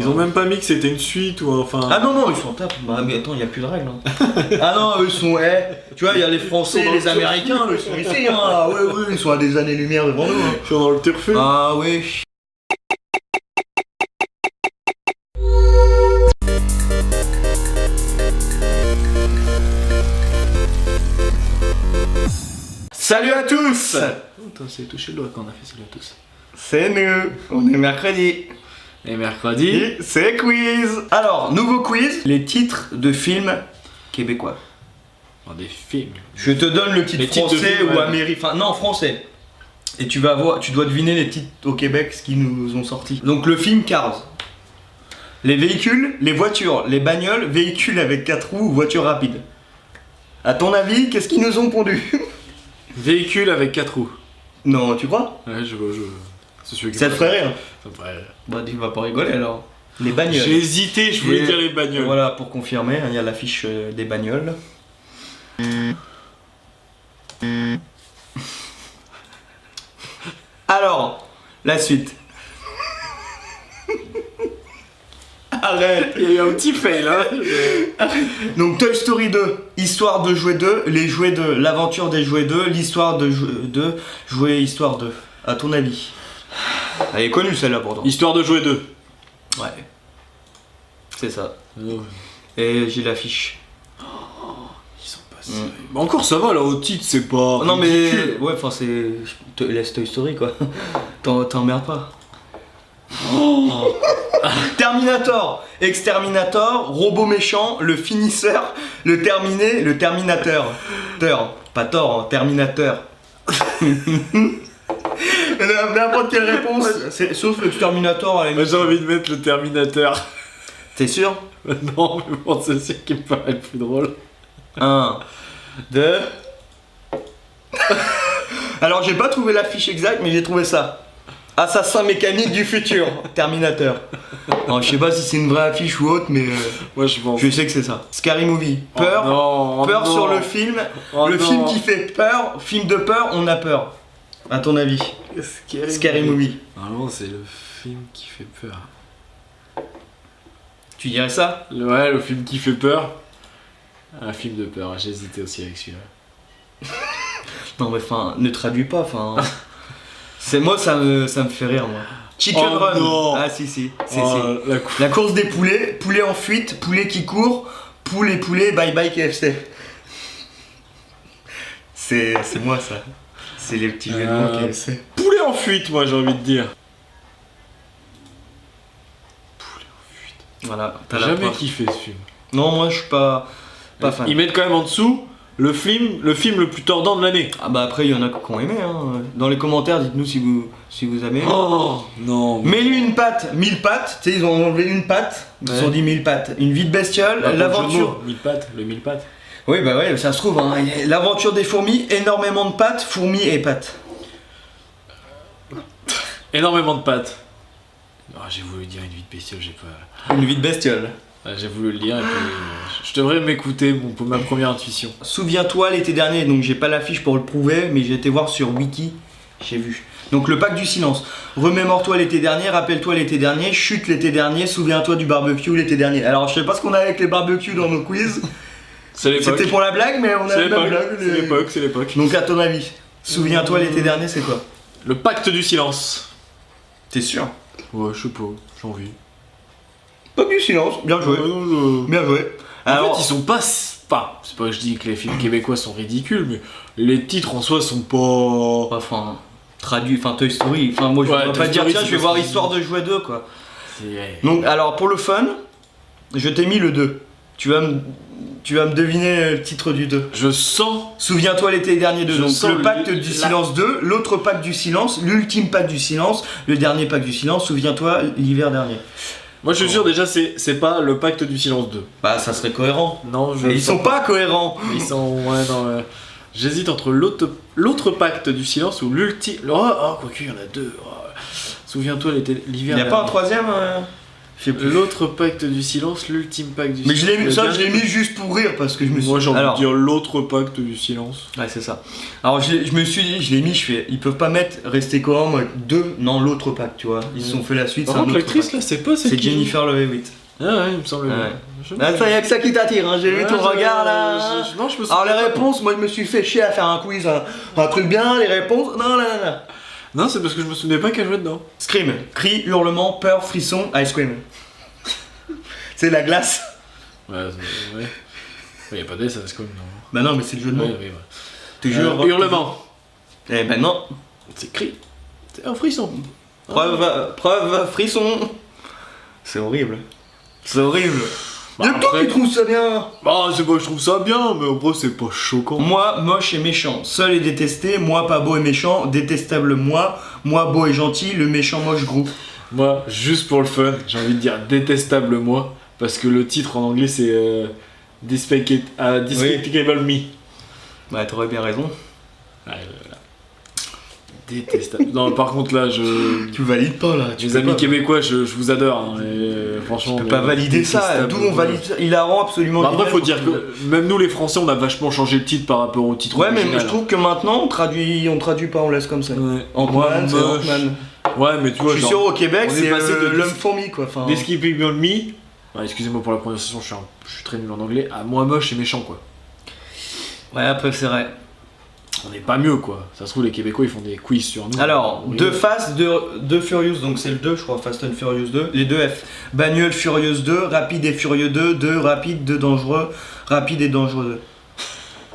Ils ont même pas mis que c'était une suite ou enfin... Ah non, non, ils sont top. Bah, mais attends, il n'y a plus de règles. Hein. Ah non, eux, ils sont. Tu vois, il y a les Français, les Américains, eux, ils sont ici. Hein. Ah ouais, ouais, ils sont à des années-lumière devant nous. Hein. Ils sont dans le turfu. Ah ouais. Salut à tous. Putain, c'est touché le doigt quand on a fait salut à tous. C'est nous, on est mercredi. Et mercredi... Et c'est quiz. Alors, nouveau quiz, les titres de films québécois. Dans des films. Je te donne le titre Les titres de français films, ou ouais. américain. Enfin, non, français. Et tu vas voir, tu dois deviner les titres au Québec, ce qui nous ont sortis. Donc le film Cars. Les véhicules, les voitures, les bagnoles, véhicules avec 4 roues ou voitures rapides. À ton avis, qu'est-ce qu'ils nous ont pondu? Véhicule avec 4 roues. Non, tu crois? Ouais, je... C'est celui qui Ça te ferait rire? Ça me ferait rire. Bah, tu vas pas rigoler alors. Les bagnoles. J'ai hésité, je voulais Et dire les bagnoles. Voilà, pour confirmer, il y a l'affiche des bagnoles. Alors, la suite. Arrête. Il y a eu un petit fail, hein. Donc Toy Story 2, Histoire de jouer 2, les jouets 2, l'aventure des jouets 2, l'histoire de jouer Histoire 2. À ton avis? Elle est connue celle-là pourtant. Histoire de jouer 2. Ouais. C'est ça. Oh. Et j'ai l'affiche. Ils sont pas sérieux. Mais encore ça va là, au titre c'est pas... Non mais... ridicule. Ouais, enfin c'est... Je te laisse Toy Story quoi. T'emmerdes pas. Terminator, Exterminator, Robot méchant, le finisseur, le terminé, le Terminateur. Pas tort, hein, Terminateur. N'importe quelle réponse, sauf Exterminator à la Moi limite. j'ai envie de mettre le Terminateur. T'es sûr? Non, mais bon, c'est celui qui me paraît le plus drôle. 1, 2... Alors j'ai pas trouvé l'affiche exacte, mais j'ai trouvé ça. Assassin mécanique du futur, Terminator. Non, je sais pas si c'est une vraie affiche ou autre, mais Moi je pense. je sais que c'est ça. Scary Movie. Peur, Oh, non, peur oh, sur non. le film. Oh, le non. film qui fait peur, film de peur, on a peur. À ton avis? Scary Movie. Normalement c'est le film qui fait peur. Tu dirais ça? Ouais, le film qui fait peur. Un film de peur, j'ai hésité aussi avec celui-là. Non mais enfin, ne traduis pas, enfin... C'est moi, ça me fait rire, moi. Chicken Oh, Run. non. Ah si. Oh, La course des poulets, poulet en fuite, poulet qui court, poulet, bye bye KFC. C'est moi ça. C'est les petits jeux de mots KFC. Poulet en fuite, moi j'ai envie de dire. Poulet en fuite. Voilà, T'as t'as la jamais preuve. kiffé ce film. Non, moi je suis pas fan. Ils mettent quand même en dessous le film le plus tordant de l'année. Ah bah après il y en a qui ont aimé hein. Dans les commentaires dites-nous si vous avez aimé. Oh non. Mets-lui une patte, 1000 pattes, tu sais ils ont enlevé une patte, ils se Ouais. sont dit 1000 pattes. Une vie de bestiole, l'aventure. 1000 pattes, le 1000 pattes. Oui bah ouais, ça se trouve hein. L'aventure des fourmis, énormément de pattes, fourmis et pattes. Énormément de pattes. Oh, j'ai voulu dire une vie de bestiole, j'ai pas. Une vie de bestiole. J'ai voulu le dire et puis je devrais m'écouter pour ma première intuition. Souviens-toi l'été dernier, donc j'ai pas l'affiche pour le prouver, mais j'ai été voir sur Wiki, j'ai vu. Donc le pacte du silence. Remémore-toi l'été dernier, rappelle-toi l'été dernier, chute l'été dernier, souviens-toi du barbecue l'été dernier. Alors je sais pas ce qu'on a avec les barbecues dans nos quiz. C'est l'époque. C'était pour la blague, mais on a C'est la même l'époque. blague. C'est l'époque, c'est l'époque. Donc à ton avis, souviens-toi l'été dernier, c'est quoi? Le pacte du silence. T'es sûr? Ouais, je sais pas, j'ai envie. Pacte du silence, bien joué. Bien joué. En Alors, fait, ils sont pas. Pas. C'est pas que je dis que les films québécois sont ridicules, mais les titres en soi sont pas. enfin, traduit, enfin Toy Story, enfin moi je Ouais, vais Toy pas dire Story, tiens, c'est je vais pas voir ce que Histoire je de jouer 2 quoi. C'est. Donc alors pour le fun, je t'ai mis le 2. Tu vas me deviner le titre du 2. Je sens. Souviens-toi l'été dernier 2. Je Donc sens le pacte la- du silence 2, l'autre pacte du silence, l'ultime pacte du silence, le dernier pacte du silence, souviens-toi l'hiver dernier. Moi, je suis sûr, déjà, c'est pas le pacte du silence 2. Bah ça serait cohérent. Non, je. Mais ils sont pas cohérents. Ils sont. Ouais, non. J'hésite entre l'autre pacte du silence ou l'ultime. Oh, quoique, il y en a deux. Oh. Souviens-toi l'hiver. Il y a pas un troisième Je sais plus. L'autre pacte du silence, l'ultime pacte du Mais silence. je l'ai mis juste pour rire parce que je me suis Moi j'ai envie alors, de dire l'autre pacte du silence. ouais, c'est ça. Alors je me suis dit, je l'ai mis, je fais, ils peuvent pas mettre rester cohérent mode 2, non, l'autre pacte, tu vois. Ils se sont fait la suite, Par c'est un contre, autre l'actrice pacte. là, c'est pas celle C'est qui joue. Jennifer Love Hewitt. Ah ouais, il me semble. Ouais. Je- Ah, ça y a que ça qui t'attire, hein. J'ai vu Ouais, ton je- regard là. Non, je me Alors souviens les pas. réponses, moi je me suis fait chier à faire un quiz, un truc bien, les réponses, non, non, non, non. Non, c'est parce que je me souvenais pas qu'elle jouait dedans. Scream, cri, hurlement, peur, frisson, ice cream. C'est la glace. Ouais, ouais. Il y a pas d'ess, ça c'est comme non. Bah non, mais c'est le jeu de mots. Ouais, ouais, ouais. Toujours. Hurlement. Eh ben non. C'est cri. C'est un frisson. Preuve, frisson. C'est horrible. C'est horrible. Bah, Y'a que toi après- qui trouve ça bien. Bah, c'est pas que je trouve ça bien, mais en gros, c'est pas choquant. Moi, moche et méchant. Seul et détesté. Moi, pas beau et méchant. Détestable moi. Moi, beau et gentil. Le méchant, moche, groupe. Moi, juste pour le fun, j'ai envie de dire détestable moi, parce que le titre en anglais c'est Despicable Me. Ouais, t'aurais bien raison. Ouais, voilà. Détestable. Non, par contre là, Tu valides pas là. Tu les peux amis pas. québécois, je vous adore. Hein, et, franchement, Tu peux pas valider ça. détestable, D'où on valide ça. Il la rend absolument. Bah, après, géniale, faut je dire trouve. que même nous les Français, on a vachement changé le titre par rapport au titre Ouais, mais original. je trouve que maintenant on traduit pas, on laisse comme ça. Ouais. Ant-Man, c'est Moche. Ant-Man. Ouais, mais tu vois, Je suis genre, sûr au Québec, on est c'est passé de l'homme fourmi quoi. Enfin, Despicable Me. Ouais, excusez-moi pour la prononciation, je suis très nul en anglais. À moi moche et méchant quoi. ouais, après c'est vrai. On n'est pas mieux quoi. Ça se trouve les Québécois ils font des quiz sur nous. Alors, Oui. 2 Fast, 2 Furious, donc c'est le 2 je crois, Fast and Furious 2. Les 2 F. Bagnole Furious 2, Rapide et Furieux 2, 2 Rapide, 2 Dangereux, Rapide et Dangereux 2.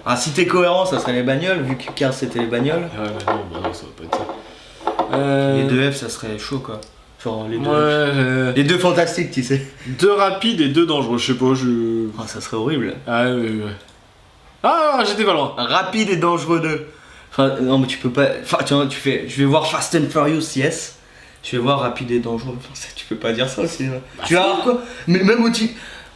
Ah, si t'es cohérent, ça serait les bagnoles, vu que Cars c'était les bagnoles. Ouais, mais non, bah non, ça va pas être ça. Les 2 F, ça serait chaud quoi. Genre les 2 Ouais, Les 2 fantastiques, tu sais. 2 rapides et 2 dangereux, je sais pas, je. Ah, ça serait horrible. Ah, ouais. Ah, j'étais pas loin. Rapide et Dangereux 2. Enfin, non, mais tu peux pas. Enfin, tu vois, tu fais. Je vais voir Fast and Furious, yes. Je vais voir Rapide et Dangereux. Enfin, tu peux pas dire ça aussi. Là. Tu vas voir quoi. Mais même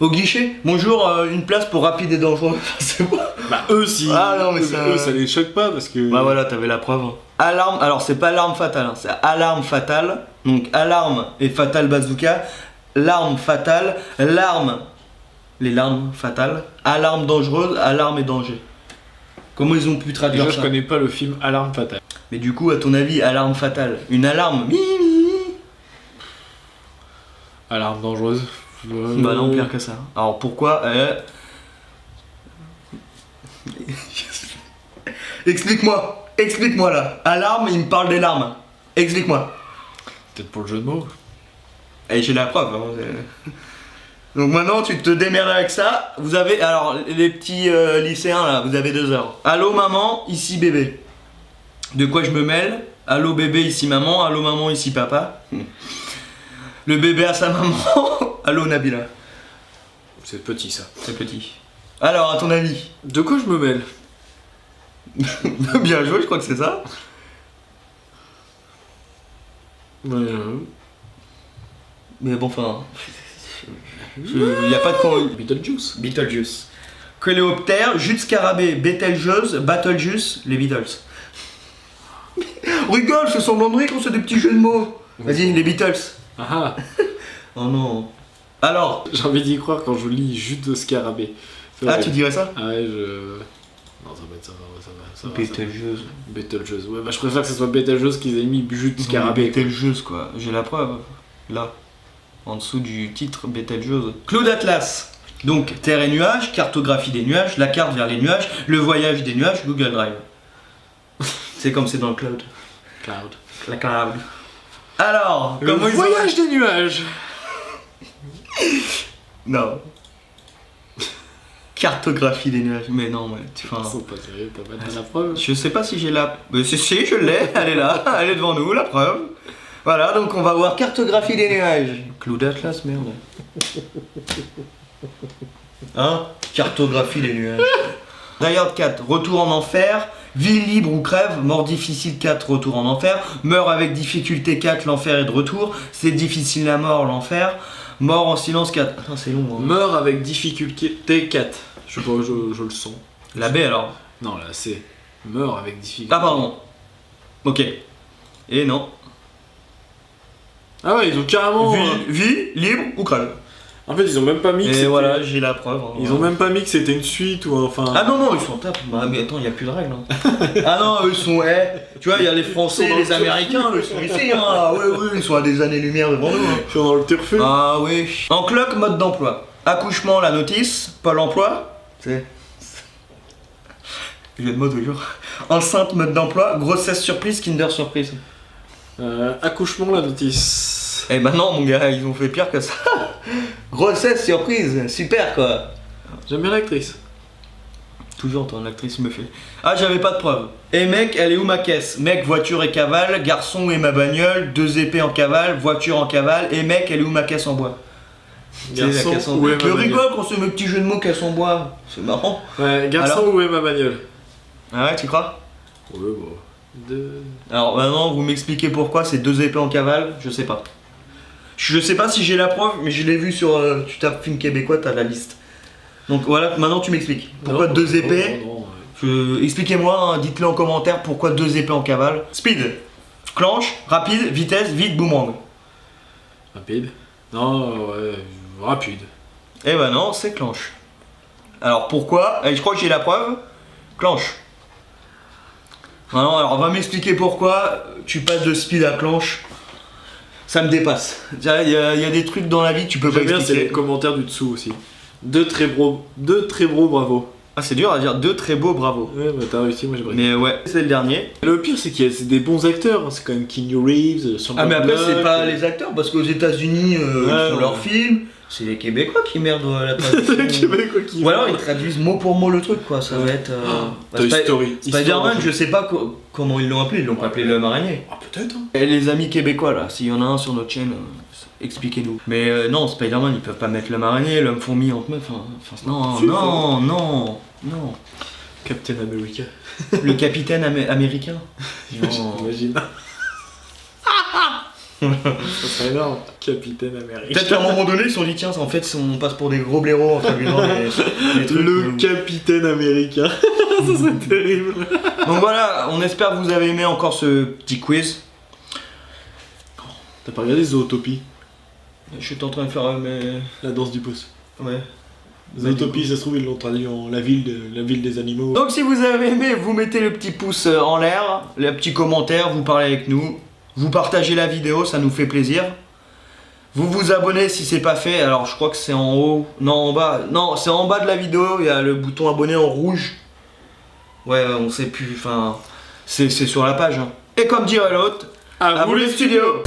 au guichet, bonjour, une place pour Rapide et Dangereux. Enfin, c'est bon. Bah, eux, si. Ah, non, mais ça- Eux, ça les choque pas parce que. Bah voilà, t'avais la preuve. Hein. Alarme, alors c'est pas alarme fatale, hein, c'est alarme fatale. Donc alarme et fatal bazooka. L'arme fatale, l'arme. Les larmes fatales. Alarme dangereuse, alarme et danger. Comment ils ont pu traduire Déjà, ça je connais pas le film Alarme Fatale. Mais du coup, à ton avis, alarme fatale, une alarme Alarme dangereuse. Bah non, pire que ça. Alors pourquoi Explique-moi là. Alarme, il me parle des larmes. Explique-moi. Peut-être pour le jeu de mots. Et j'ai la preuve. Hein. Donc maintenant, tu te démerdes avec ça. Vous avez, alors les petits lycéens là, vous avez 2 heures. Allô maman, ici bébé. De quoi je me mêle? Allô bébé, ici maman. Allô maman, ici papa. Le bébé à sa maman. Allô Nabila. C'est petit ça. C'est petit. Alors, à ton avis? De quoi je me mêle? Bien joué, je crois que c'est ça. Mais bon, enfin. Il n'y a pas de con. Beetlejuice. Beetlejuice. Coléoptère, jus de scarabée, Betelgeuse, Battlejuice, les Beatles. Rigole, c'est semblant de rire quand c'est des petits jeux de mots. Vas-y, les Beatles. Ah, Oh non. Alors, j'ai envie d'y croire quand je lis jus de scarabée. C'est ah, vrai. tu dirais ça? Ah ouais, je. Non, ça va être ça va. Betelgeuse. Betelgeuse. Ouais, bah je préfère que ce soit Betelgeuse qu'ils aient mis jus de scarabée. Betelgeuse, quoi. J'ai la preuve. Là. En dessous du titre, Betelgeuse. Claude Atlas. Donc, terre et nuages, cartographie des nuages, la carte vers les nuages, le voyage des nuages, Google Drive. C'est comme c'est dans le cloud. Cloud. La cloud. Alors, Le comment ils ont- voyage des nuages. Non. Cartographie des nuages. Mais non, ouais. Enfin, Ils sont pas sérieux, t'as pas la preuve. je sais pas si j'ai la. Mais si, je l'ai. Elle est là. Elle est devant nous, la preuve. Voilà, donc on va voir cartographie des nuages. Claude Atlas, merde. Hein? Cartographie des nuages. Die Hard 4, retour en enfer. Vie libre ou crève, mort difficile 4, retour en enfer. Meurt avec difficulté 4, l'enfer est de retour. C'est difficile la mort, l'enfer. Mort en silence 4. Attends, c'est long. Hein. Meurt avec difficulté 4. Je sais pas, je le sens. La B alors. Non, là c'est. Meurt avec difficulté. Ah, pardon. Ok. Et non. Ah ouais, ils ont carrément. Vie, libre ou crève. En fait, ils ont même pas mis que Et c'était- voilà, j'ai la preuve. hein, Ils voilà. ont même pas mis que c'était une suite ou enfin. Ah non, non, ils sont top. Bah, mais attends, il n'y a plus de règles. Hein. Ah non, eux, ils sont. Tu vois, il y a les Français Ils sont et dans les le Américains, eux, ils sont ici. Hein. Ah, ouais, ouais, ils sont à des années-lumière devant nous. Hein. Ils sont dans le turfu. Ah oui. En cloque, mode d'emploi. Accouchement, la notice. Pôle emploi. C'est. Jeu de mots toujours. Enceinte, mode d'emploi. Grossesse surprise, Kinder surprise. Accouchement, la notice. Eh ben non, mon gars, ils ont fait pire que ça. Grossesse surprise, super quoi. J'aime bien l'actrice. Toujours ton actrice me fait. Ah, j'avais pas de preuve. Et mec, elle est où ma caisse? Mec, voiture et cavale, garçon et ma bagnole, 2 épées en cavale, voiture en cavale, et mec, elle est où ma caisse en bois? C'est la caisse en où bois. est ma Je bagnole? rigole quand c'est mes petits jeux de mots caisse en bois. C'est marrant. Ouais, garçon, Alors où est ma bagnole? Ah ouais, tu crois? Ouais, bon. Alors maintenant, vous m'expliquez pourquoi c'est 2 épées en cavale, je sais pas. Je sais pas si j'ai la preuve, mais je l'ai vu sur. Tu tapes film québécois, t'as la liste. Donc voilà, maintenant tu m'expliques. Pourquoi Non, 2 épées? non, non, Expliquez-moi, hein, dites-le en commentaire pourquoi 2 épées en cavale. Speed, clenche, rapide, vitesse, vite, boomerang. Rapide. Non, ouais, rapide. Eh ben non, c'est clenche. Alors pourquoi? Je crois que j'ai la preuve. Clenche. Non, alors on va m'expliquer pourquoi tu passes de speed à clenche. Ça me dépasse. Il y a des trucs dans la vie que tu peux pas J'aime bien, c'est les expliquer. commentaires du dessous aussi. Deux très gros bravo. Ah, c'est dur à dire, 2 très beaux, bravo. Ouais, bah t'as réussi, moi j'ai Mais ouais, c'est le dernier. Le pire, c'est qu'il y a c'est des bons acteurs. Hein. C'est quand même Keanu Reeves, Sandra Ah, mais après, Bullock, c'est pas les acteurs, parce qu'aux États-Unis, ils font ouais. leurs films. C'est les Québécois qui merdent la traduction. Les Québécois qui. Ou alors ils traduisent mot pour mot le truc, quoi. Ça va être. Toy Story. Spider-Man, je sais pas comment ils l'ont appelé. Ils l'ont pas appelé l'homme araignée. Ah, peut-être. Hein. Et les amis québécois, là, s'il y en a un sur notre chaîne, expliquez-nous. Mais non, Spider-Man, ils peuvent pas mettre l'homme araignée, l'homme fourmi entre meufs. Enfin, non, Si, non, non, non. Captain America. Le capitaine américain. Non. J'imagine. Ça serait énorme. Capitaine America. Peut-être qu'à un moment donné, ils se sont dit, tiens, en fait, on passe pour des gros blaireaux en traduisant les trucs. Le Capitaine Américain. Ça serait terrible. Donc voilà, on espère que vous avez aimé encore ce petit quiz. T'as pas regardé Zootopie? Je suis en train de faire La danse du pouce. Ouais. Zootopie, ça se trouve, ils l'ont traduit en la ville des animaux. Donc si vous avez aimé, vous mettez le petit pouce en l'air, le petit commentaire, vous parlez avec nous, vous partagez la vidéo, ça nous fait plaisir. Vous vous abonnez si c'est pas fait, alors je crois que c'est en haut, non en bas, non c'est en bas de la vidéo, il y a le bouton abonner en rouge. Ouais, on sait plus, enfin, c'est sur la page. Hein. Et comme dirait l'autre, À vous les studios.